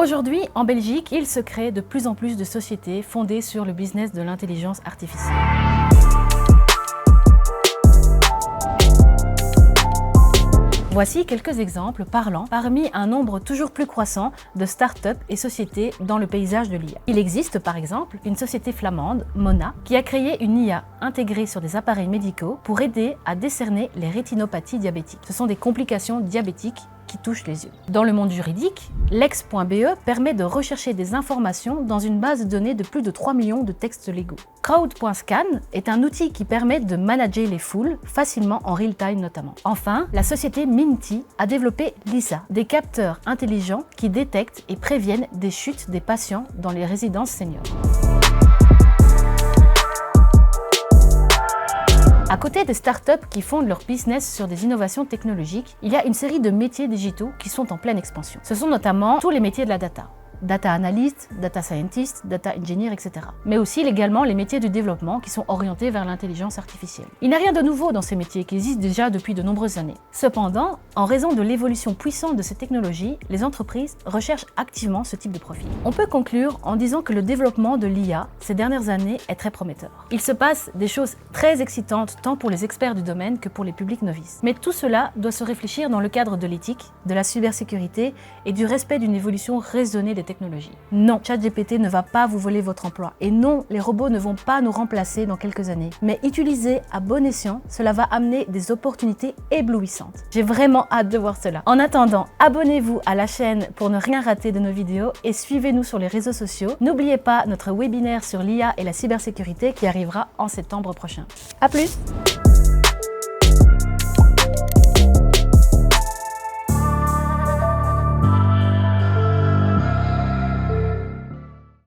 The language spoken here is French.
Aujourd'hui, en Belgique, il se crée de plus en plus de sociétés fondées sur le business de l'intelligence artificielle. Voici quelques exemples parlants parmi un nombre toujours plus croissant de start-up et sociétés dans le paysage de l'IA. Il existe par exemple une société flamande, Mona, qui a créé une IA intégrée sur des appareils médicaux pour aider à décerner les rétinopathies diabétiques. Ce sont des complications diabétiques qui touchent les yeux. Dans le monde juridique, Lex.be permet de rechercher des informations dans une base de données de plus de 3 millions de textes légaux. Crowd.scan est un outil qui permet de manager les foules facilement en real-time notamment. Enfin, la société Minty a développé LISA, des capteurs intelligents qui détectent et préviennent des chutes des patients dans les résidences seniors. À côté des startups qui fondent leur business sur des innovations technologiques, il y a une série de métiers digitaux qui sont en pleine expansion. Ce sont notamment tous les métiers de la data. Data analyst, data scientist, data engineer, etc. Mais aussi également les métiers du développement qui sont orientés vers l'intelligence artificielle. Il n'y a rien de nouveau dans ces métiers qui existent déjà depuis de nombreuses années. Cependant, en raison de l'évolution puissante de ces technologies, les entreprises recherchent activement ce type de profil. On peut conclure en disant que le développement de l'IA ces dernières années est très prometteur. Il se passe des choses très excitantes tant pour les experts du domaine que pour les publics novices. Mais tout cela doit se réfléchir dans le cadre de l'éthique, de la cybersécurité et du respect d'une évolution raisonnée des technologies. Non, ChatGPT ne va pas vous voler votre emploi. Et non, les robots ne vont pas nous remplacer dans quelques années. Mais utilisé à bon escient, cela va amener des opportunités éblouissantes. J'ai vraiment hâte de voir cela. En attendant, abonnez-vous à la chaîne pour ne rien rater de nos vidéos et suivez-nous sur les réseaux sociaux. N'oubliez pas notre webinaire sur l'IA et la cybersécurité qui arrivera en septembre prochain. À plus!